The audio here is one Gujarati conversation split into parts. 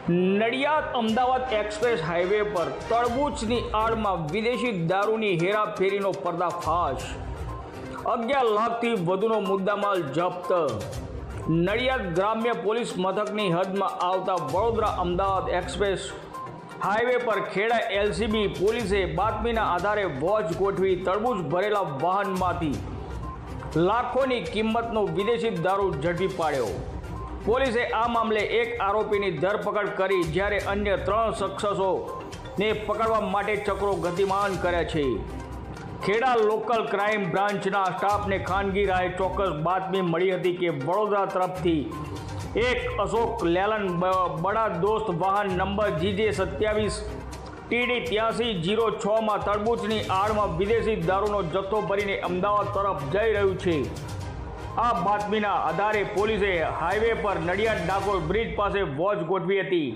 નડિયાદ અમદાવાદ એક્સપ્રેસ હાઈવે પર તરબૂચની આડમાં વિદેશી દારૂની હેરાફેરીનો પર્દાફાશ। 11 લાખથી વધુનો મુદ્દામાલ જપ્ત। નડિયાદ ગ્રામ્ય પોલીસ મથકની હદમાં આવતા વડોદરા અમદાવાદ એક્સપ્રેસ હાઈવે પર ખેડા એલસીબી પોલીસે બાતમીના આધારે વોચ ગોઠવી તરબૂચ ભરેલા વાહનમાંથી લાખોની કિંમતનો વિદેશી દારૂ ઝડપી પાડ્યો। પોલીસે આ મામલે એક આરોપીની ધરપકડ કરી જ્યારે અન્ય 3 શખ્સોને પકડવા માટે ચક્રો ગતિમાન કર્યા છે। ખેડા લોકલ ક્રાઇમ બ્રાન્ચના સ્ટાફને ખાનગી રાહે ચોક્કસ બાતમી મળી હતી કે વડોદરા તરફથી એક અશોક લેલન બડા દોસ્ત વાહન નંબર GJ 27 TD 8306માં તરબૂચની આડમાં વિદેશી દારૂનો જથ્થો ભરીને અમદાવાદ તરફ જઈ રહ્યું છે। આ બાતમીના આધારે પોલીસે હાઈવે પર નડિયાદ ડાકોર બ્રિજ પાસે વોચ ગોઠવી હતી।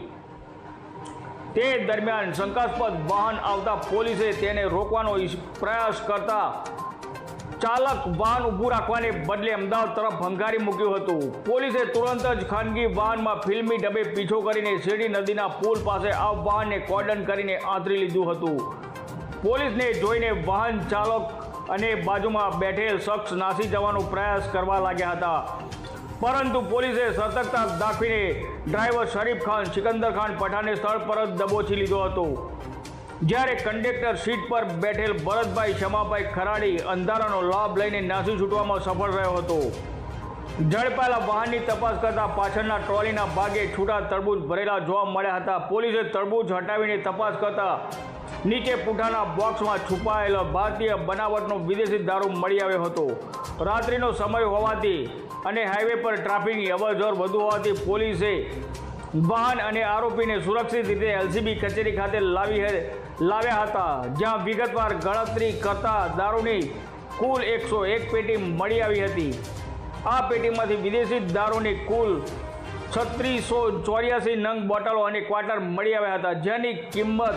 તે દરમિયાન શંકાસ્પદ વાહન આવતા પોલીસે તેને રોકવાનો પ્રયાસ કરતા ચાલક વાહન ઊભું રાખવાને બદલે અમદાવાદ તરફ હંકારી મૂક્યું હતું। પોલીસે તુરંત જ ખાનગી વાહનમાં ફિલ્મી ડબે પીછો કરીને શેરડી નદીના પુલ પાસે આ વાહનને કોર્ડન કરીને આંતરી લીધું હતું। પોલીસને જોઈને વાહન ચાલક અને બાજુમાં બેઠેલ શખ્સ નાસી જવાનો પ્રયાસ કરવા લાગ્યા હતા, પરંતુ પોલીસે સતર્કતા દાખવીને ડ્રાઈવર શરીફ ખાન સિકંદર ખાન પઠાણને સ્થળ પર જ દબોચી લીધો હતો, જ્યારે કંડક્ટર સીટ પર બેઠેલ ભરતભાઈ ક્ષમાભાઈ ખરાડી અંધારાનો લાભ લઈને નાસી છૂટવામાં સફળ રહ્યો હતો। ઝડપાયેલા વાહનની તપાસ કરતા પાછળના ટ્રોલીના ભાગે છૂટા તરબૂચ ભરેલા જોવા મળ્યા હતા। પોલીસે તરબૂચ હટાવીને તપાસ કરતા નીચે પૂંઠાના બોક્સમાં છુપાયેલો ભારતીય બનાવટનો વિદેશી દારૂ મળી આવ્યો હતો। રાત્રિનો સમય હોવાથી અને હાઈવે પર ટ્રાફિકની અવરજવર વધુ હોવાથી પોલીસે વાહન અને આરોપીને સુરક્ષિત રીતે એલસીબી કચેરી ખાતે લાવ્યા હતા, જ્યાં વિગતવાર ગણતરી કરતા દારૂની કુલ 101 પેટી મળી આવી હતી। આ પેટીમાંથી વિદેશી દારૂની કુલ 3684 નંગ બોટલો અને ક્વાર્ટર મળી આવ્યા હતા, જેની કિંમત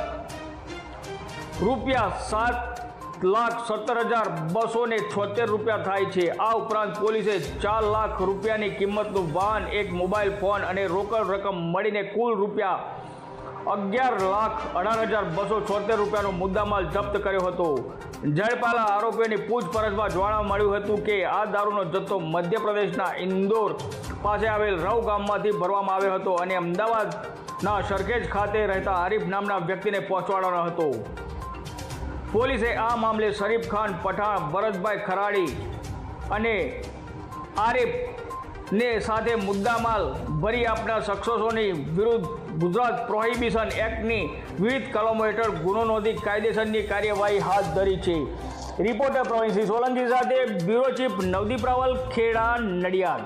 રૂપિયા 7,17,276 થાય છે। આ ઉપરાંત પોલીસે 4 લાખ રૂપિયાની કિંમતનું વાહન, એક મોબાઈલ ફોન અને રોકડ રકમ મળીને કુલ રૂપિયા 11,18,276 રૂપિયાનો મુદ્દામાલ જપ્ત કર્યો હતો। ઝડપાયેલા આરોપીઓની પૂછપરછમાં જાણવા મળ્યું હતું કે આ દારૂનો જથ્થો મધ્યપ્રદેશના ઇન્દોર પાસે આવેલ રવ ગામમાંથી ભરવામાં આવ્યો હતો અને અમદાવાદના સરખેજ ખાતે રહેતા આરીફ નામના વ્યક્તિને પહોંચાડવાનો હતો। પોલીસે આ મામલે શરીફ ખાન પઠાણ, ભરતભાઈ ખરાડી અને આરીફને સાથે મુદ્દામાલ ભરી આપનાર શખ્સોની વિરુદ્ધ ગુજરાત પ્રોહિબિશન એક્ટની વિવિધ કલમો હેઠળ ગુનો નોંધી કાયદેસરની કાર્યવાહી હાથ ધરી છે। રિપોર્ટર પ્રવીણસિંહ સોલંકી સાથે બ્યુરો ચીફ નવદીપ રાવલ, ખેડા, નડિયાદ।